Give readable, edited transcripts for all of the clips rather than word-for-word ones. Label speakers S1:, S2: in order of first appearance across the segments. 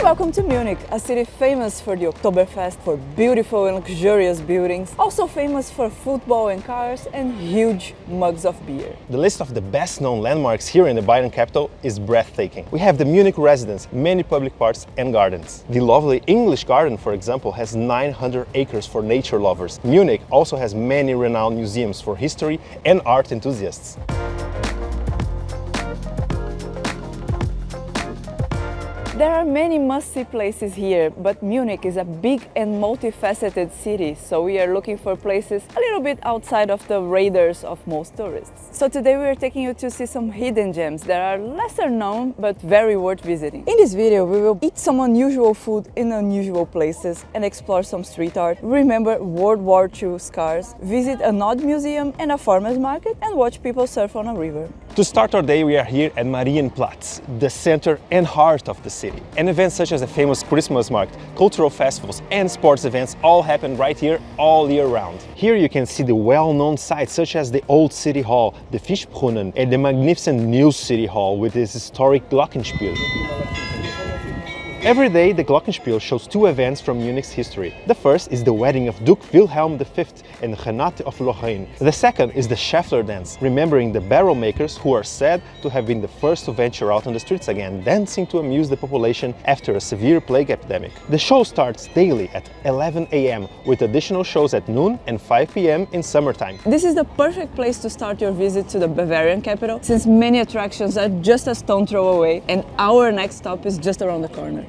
S1: welcome to Munich, a city famous for the Oktoberfest, for beautiful and luxurious buildings, also famous for football and cars and huge mugs of beer.
S2: The list of the best known landmarks here in the Bavarian capital is breathtaking. We have the Munich residence, many public parks and gardens. The lovely English Garden, for example, has 900 acres for nature lovers. Munich also has many renowned museums for history and art enthusiasts.
S1: There are many must-see places here, but Munich is a big and multifaceted city, so we are looking for places a little bit outside of the radars of most tourists. So today we are taking you to see some hidden gems that are lesser known but very worth visiting. In this video we will eat some unusual food in unusual places and explore some street art, remember World War II scars, visit an odd museum and a farmer's market, and watch people surf on a river.
S2: To start our day, we are here at Marienplatz, the center and heart of the city. And events such as the famous Christmas market, cultural festivals and sports events all happen right here all year round. Here you can see the well-known sites such as the Old City Hall, the Fischbrunnen and the magnificent New City Hall with its historic Glockenspiel. Every day, the Glockenspiel shows two events from Munich's history. The first is the wedding of Duke Wilhelm V and Renate of Lorraine. The second is the Scheffler dance, remembering the barrel makers who are said to have been the first to venture out on the streets again, dancing to amuse the population after a severe plague epidemic. The show starts daily at 11 a.m. with additional shows at noon and 5 p.m. in summertime.
S1: This is the perfect place to start your visit to the Bavarian capital, since many attractions are just a stone throw away and our next stop is just around the corner.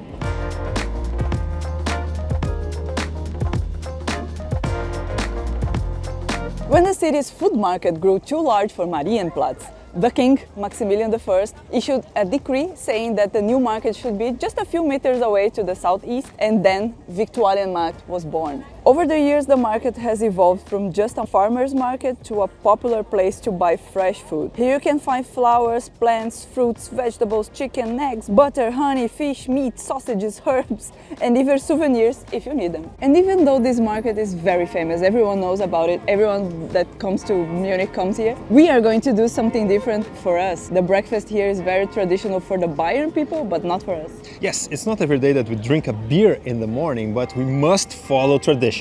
S1: When the city's food market grew too large for Marienplatz, the king, Maximilian I, issued a decree saying that the new market should be just a few meters away to the southeast, and then Viktualienmarkt was born. Over the years, the market has evolved from just a farmer's market to a popular place to buy fresh food. Here you can find flowers, plants, fruits, vegetables, chicken, eggs, butter, honey, fish, meat, sausages, herbs, and even souvenirs if you need them. And even though this market is very famous, everyone knows about it, everyone that comes to Munich comes here, we are going to do something different for us. The breakfast here is very traditional for the Bayern people, but not for us.
S2: Yes, it's not every day that we drink a beer in the morning, but we must follow tradition.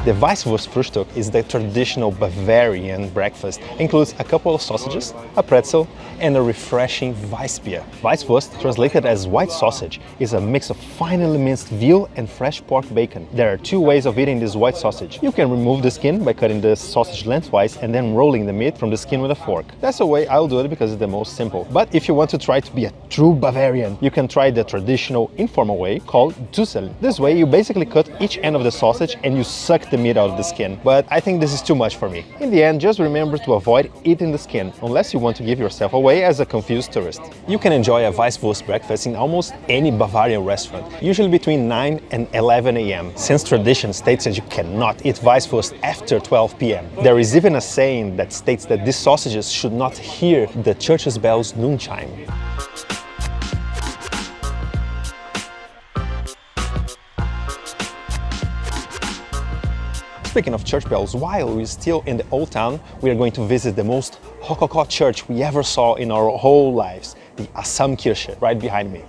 S2: The Weißwurstfrühstück is the traditional Bavarian breakfast. It includes a couple of sausages, a pretzel, and a refreshing Weissbier. Weißwurst, translated as white sausage, is a mix of finely minced veal and fresh pork bacon. There are two ways of eating this white sausage. You can remove the skin by cutting the sausage lengthwise and then rolling the meat from the skin with a fork. That's the way I'll do it because it's the most simple. But if you want to try to be a true Bavarian, you can try the traditional informal way called Dusseln. This way you basically cut each end of the sausage and you suck the meat out of the skin, but I think this is too much for me. In the end, just remember to avoid eating the skin, unless you want to give yourself away as a confused tourist. You can enjoy a Weißwurst breakfast in almost any Bavarian restaurant, usually between 9 and 11 a.m. since tradition states that you cannot eat Weißwurst after 12 p.m. There is even a saying that states that these sausages should not hear the church's bell's noon chime. Speaking of church bells, while we're still in the old town, we are going to visit the most Rococo church we ever saw in our whole lives, the Asamkirche, right behind me.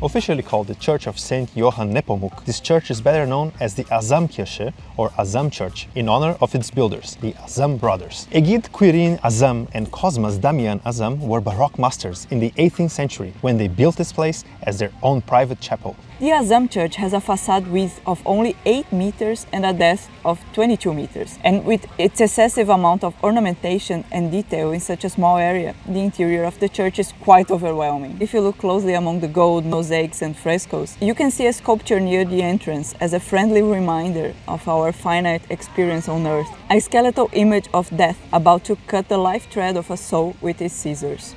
S2: Officially called the Church of Saint Johann Nepomuk, this church is better known as the Asamkirche or Asam Church in honor of its builders, the Asam brothers. Egid Quirin Asam and Cosmas Damian Asam were Baroque masters in the 18th century when they built this place as their own private chapel.
S1: The Asam Church has a facade width of only 8 meters and a depth of 22 meters. And with its excessive amount of ornamentation and detail in such a small area, the interior of the church is quite overwhelming. If you look closely among the gold, mosaics and frescoes, you can see a sculpture near the entrance as a friendly reminder of our finite experience on earth. A skeletal image of death about to cut the life thread of a soul with its scissors.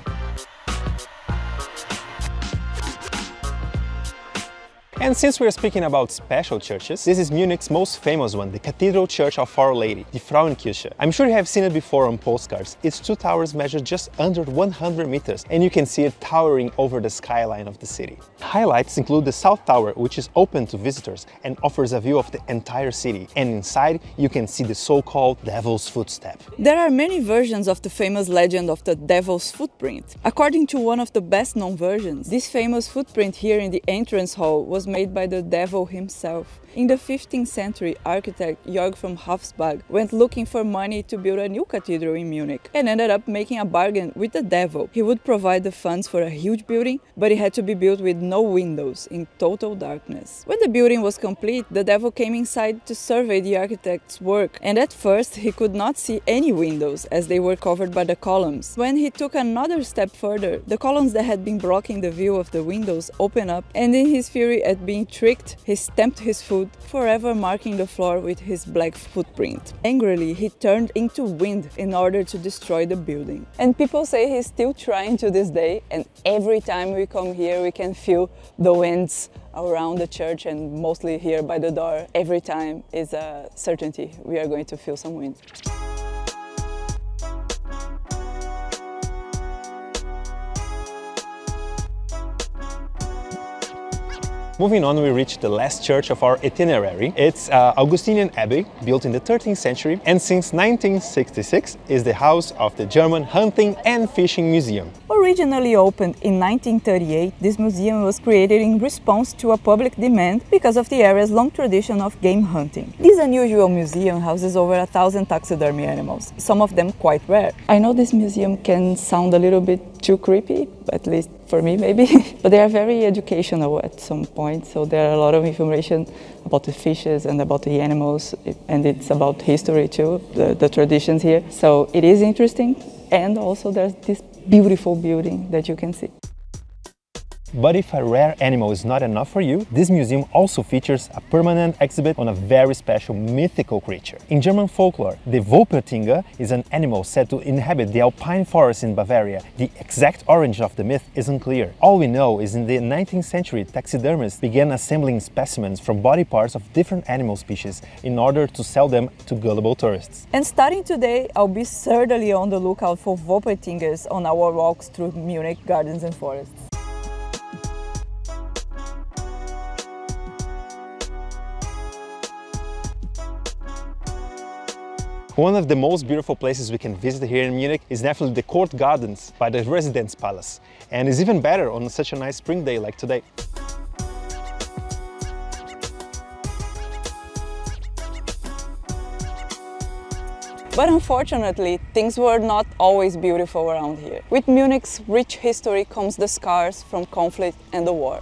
S2: And since we're speaking about special churches, this is Munich's most famous one, the Cathedral Church of Our Lady, the Frauenkirche. I'm sure you have seen it before on postcards. Its two towers measure just under 100 meters, and you can see it towering over the skyline of the city. Highlights include the South Tower, which is open to visitors and offers a view of the entire city. And inside, you can see the so-called Devil's Footstep.
S1: There are many versions of the famous legend of the Devil's Footprint. According to one of the best-known versions, this famous footprint here in the entrance hall was made by the devil himself. In the 15th century, architect Georg von Hofsbach went looking for money to build a new cathedral in Munich and ended up making a bargain with the devil. He would provide the funds for a huge building, but it had to be built with no windows, in total darkness. When the building was complete, the devil came inside to survey the architect's work, and at first he could not see any windows as they were covered by the columns. When he took another step further, the columns that had been blocking the view of the windows opened up, and in his fury at being tricked, he stamped his foot, forever marking the floor with his black footprint. Angrily, he turned into wind in order to destroy the building. And people say he's still trying to this day, and every time we come here we can feel the winds around the church, and mostly here by the door. Every time is a certainty we are going to feel some wind.
S2: Moving on, we reach the last church of our itinerary. It's Augustinian Abbey, built in the 13th century, and since 1966 is the house of the German Hunting and Fishing Museum.
S1: Originally opened in 1938, this museum was created in response to a public demand because of the area's long tradition of game hunting. This unusual museum houses over 1,000 taxidermy animals, some of them quite rare. I know this museum can sound a little bit too creepy, at least for me maybe, but they are very educational at some point, so there are a lot of information about the fishes and about the animals, and it's about history too, the traditions here. So it is interesting, and also there's this beautiful building that you can see.
S2: But if a rare animal is not enough for you, this museum also features a permanent exhibit on a very special mythical creature. In German folklore, the Wolpertinger is an animal said to inhabit the alpine forest in Bavaria. The exact origin of the myth is unclear. All we know is in the 19th century, taxidermists began assembling specimens from body parts of different animal species in order to sell them to gullible tourists.
S1: And starting today, I'll be certainly on the lookout for Wolpertingers on our walks through Munich gardens and forests.
S2: One of the most beautiful places we can visit here in Munich is definitely the Court Gardens by the Residence Palace, and it's even better on such a nice spring day like today.
S1: But unfortunately, things were not always beautiful around here. With Munich's rich history comes the scars from conflict and the war.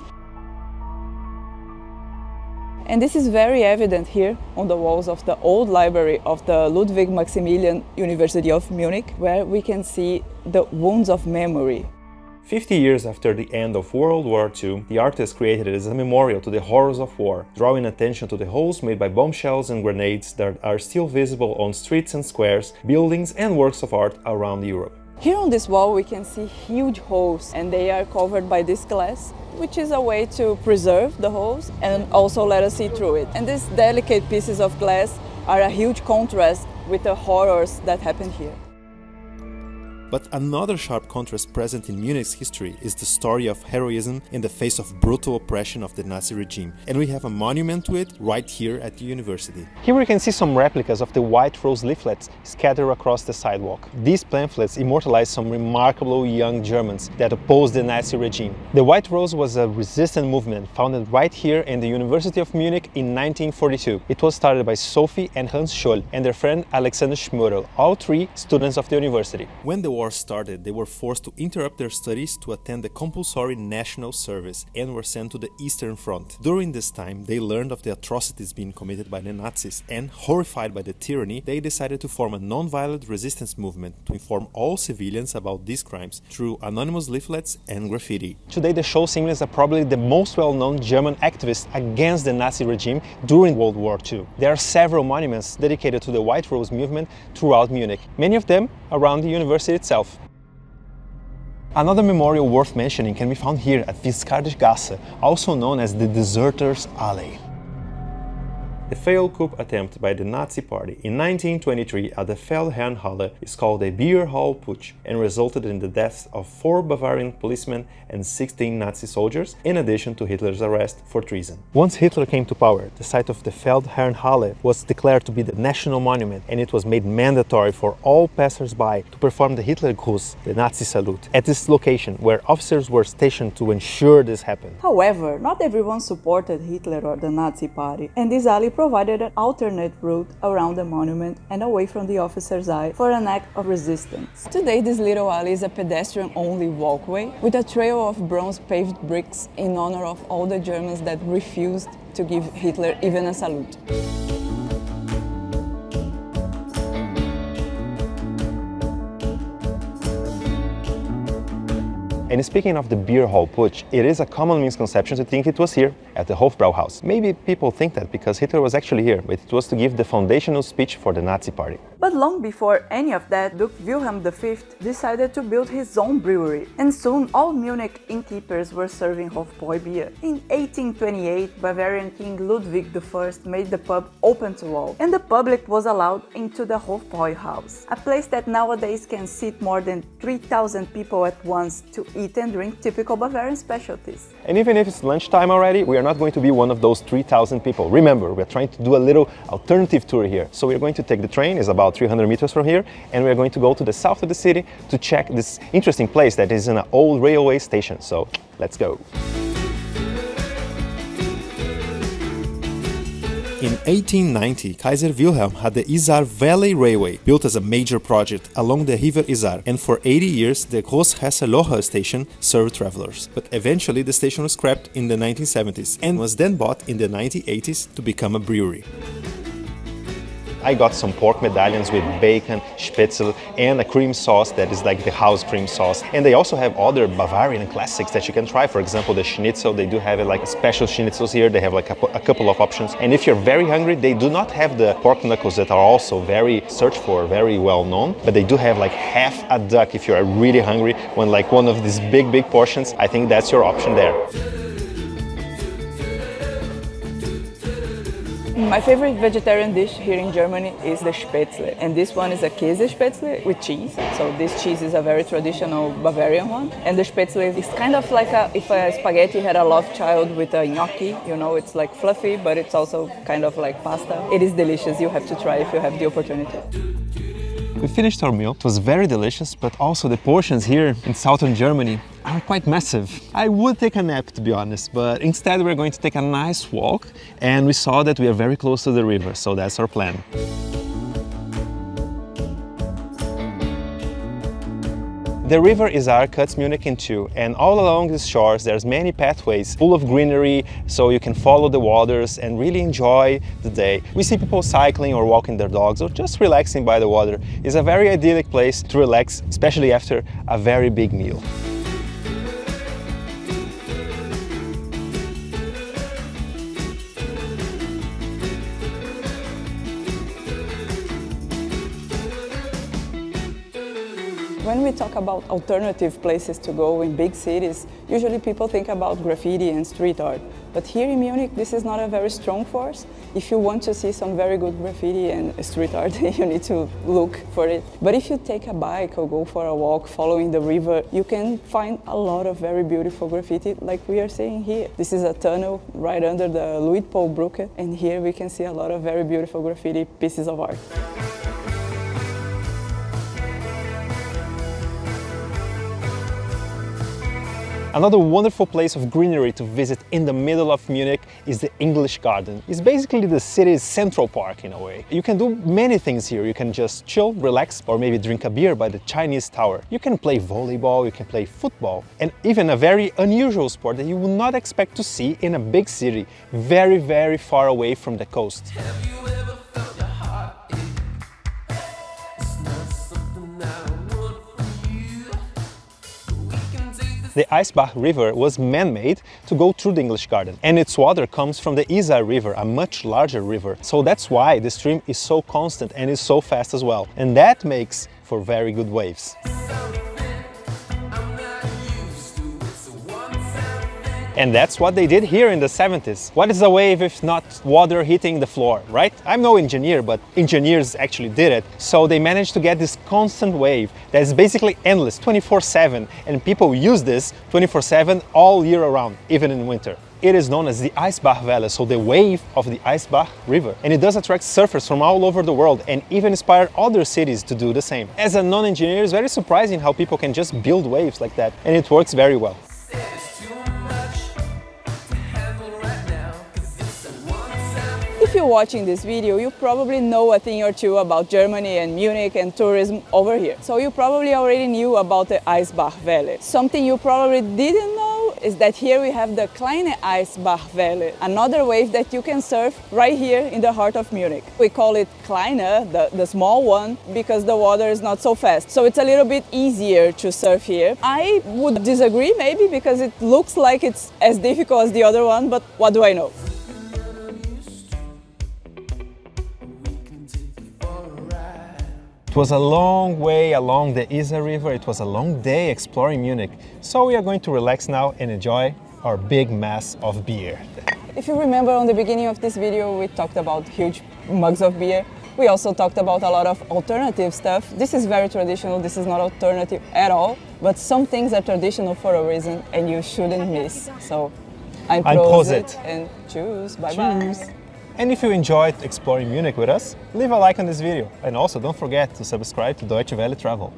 S1: And this is very evident here on the walls of the old library of the Ludwig Maximilian University of Munich, where we can see the wounds of memory.
S2: 50 years after the end of World War II, the artist created it as a memorial to the horrors of war, drawing attention to the holes made by bombshells and grenades that are still visible on streets and squares, buildings and works of art around Europe.
S1: Here on this wall we can see huge holes, and they are covered by this glass, which is a way to preserve the holes and also let us see through it. And these delicate pieces of glass are a huge contrast with the horrors that happened here.
S2: But another sharp contrast present in Munich's history is the story of heroism in the face of brutal oppression of the Nazi regime, and we have a monument to it right here at the university. Here we can see some replicas of the White Rose leaflets scattered across the sidewalk. These pamphlets immortalize some remarkable young Germans that opposed the Nazi regime. The White Rose was a resistance movement founded right here in the University of Munich in 1942. It was started by Sophie and Hans Scholl and their friend Alexander Schmurl, all three students of the university. When the war started, they were forced to interrupt their studies to attend the compulsory national service and were sent to the Eastern Front. During this time, they learned of the atrocities being committed by the Nazis, and, horrified by the tyranny, they decided to form a non-violent resistance movement to inform all civilians about these crimes through anonymous leaflets and graffiti. Today, the Scholl siblings are probably the most well-known German activists against the Nazi regime during World War II. There are several monuments dedicated to the White Rose movement throughout Munich, many of them around the university itself. Another memorial worth mentioning can be found here at Viscardigasse, also known as the Deserters' Alley. The failed coup attempt by the Nazi Party in 1923 at the Feldherrnhalle is called a Beer Hall Putsch and resulted in the deaths of 4 Bavarian policemen and 16 Nazi soldiers, in addition to Hitler's arrest for treason. Once Hitler came to power, the site of the Feldherrnhalle was declared to be the national monument, and it was made mandatory for all passers-by to perform the Hitlergruß, the Nazi salute, at this location, where officers were stationed to ensure this happened.
S1: However, not everyone supported Hitler or the Nazi Party, and this alley provided an alternate route around the monument and away from the officer's eye for an act of resistance. Today, this little alley is a pedestrian-only walkway with a trail of bronze paved bricks in honor of all the Germans that refused to give Hitler even a salute.
S2: And speaking of the Beer Hall Putsch, it is a common misconception to think it was here, at the Hofbrauhaus. Maybe people think that because Hitler was actually here, but it was to give the foundational speech for the Nazi Party.
S1: But long before any of that, Duke Wilhelm V decided to build his own brewery, and soon all Munich innkeepers were serving Hofbräu beer. In 1828, Bavarian King Ludwig I made the pub open to all, and the public was allowed into the Hofbräuhaus, a place that nowadays can seat more than 3,000 people at once to eat and drink typical Bavarian specialties.
S2: And even if it's lunchtime already, we are not going to be one of those 3,000 people. Remember, we're trying to do a little alternative tour here. So we're going to take the train, it's about 300 meters from here, and we're going to go to the south of the city to check this interesting place that is in an old railway station. So let's go. In 1890, Kaiser Wilhelm had the Isar Valley Railway built as a major project along the river Isar, and for 80 years the Großhesse-Lohe station served travelers. But eventually the station was scrapped in the 1970s and was then bought in the 1980s to become a brewery. I got some pork medallions with bacon, Spätzle, and a cream sauce that is like the house cream sauce. And they also have other Bavarian classics that you can try. For example, the schnitzel, they do have like special schnitzels here. They have like a couple of options. And if you're very hungry, they do not have the pork knuckles that are also very searched for, very well known. But they do have like half a duck if you're really hungry, when like one of these big portions. I think that's your option there.
S1: My favorite vegetarian dish here in Germany is the Spätzle, and this one is a Käsespätzle with cheese. So this cheese is a very traditional Bavarian one, and the Spätzle is kind of like if a spaghetti had a love child with a gnocchi. You know, it's like fluffy, but it's also kind of like pasta. It is delicious. You have to try if you have the opportunity.
S2: We finished our meal. It was very delicious, but also the portions here in southern Germany are quite massive. I would take a nap, to be honest, but instead we're going to take a nice walk, and we saw that we are very close to the river, so that's our plan. The river Isar cuts Munich in two, and all along these shores there's many pathways full of greenery, so you can follow the waters and really enjoy the day. We see people cycling or walking their dogs or just relaxing by the water. It's a very idyllic place to relax, especially after a very big meal.
S1: When we talk about alternative places to go in big cities, usually people think about graffiti and street art. But here in Munich, this is not a very strong force. If you want to see some very good graffiti and street art, you need to look for it. But if you take a bike or go for a walk following the river, you can find a lot of very beautiful graffiti like we are seeing here. This is a tunnel right under the Luitpoldbrücke, and here we can see a lot of very beautiful graffiti pieces of art.
S2: Another wonderful place of greenery to visit in the middle of Munich is the English Garden. It's basically the city's central park in a way. You can do many things here. You can just chill, relax, or maybe drink a beer by the Chinese Tower. You can play volleyball, you can play football, and even a very unusual sport that you would not expect to see in a big city, very far away from the coast. The Eisbach River was man-made to go through the English Garden, and its water comes from the Isar River, a much larger river. So that's why the stream is so constant and is so fast as well, and that makes for very good waves. And that's what they did here in the 70s. What is a wave if not water hitting the floor, right? I'm no engineer, but engineers actually did it. So they managed to get this constant wave that is basically endless, 24/7, and people use this 24/7 all year around, even in winter. It is known as the Eisbach Welle, so the wave of the Eisbach River. And it does attract surfers from all over the world and even inspire other cities to do the same. As a non-engineer, it's very surprising how people can just build waves like that, and it works very well.
S1: If you're watching this video, you probably know a thing or two about Germany and Munich and tourism over here. So you probably already knew about the Eisbach Welle. Something you probably didn't know is that here we have the Kleine Eisbach Welle, another wave that you can surf right here in the heart of Munich. We call it Kleine, the small one, because the water is not so fast. So it's a little bit easier to surf here. I would disagree maybe because it looks like it's as difficult as the other one, but what do I know?
S2: It was a long way along the Isar River, it was a long day exploring Munich, so we are going to relax now and enjoy our big mass of beer.
S1: If you remember on the beginning of this video, we talked about huge mugs of beer. We also talked about a lot of alternative stuff. This is very traditional, this is not alternative at all, but some things are traditional for a reason and you shouldn't miss. So, ein Prosit and cheers, bye-bye.
S2: And if you enjoyed exploring Munich with us, leave a like on this video. And also don't forget to subscribe to Deutsche Welle Travel.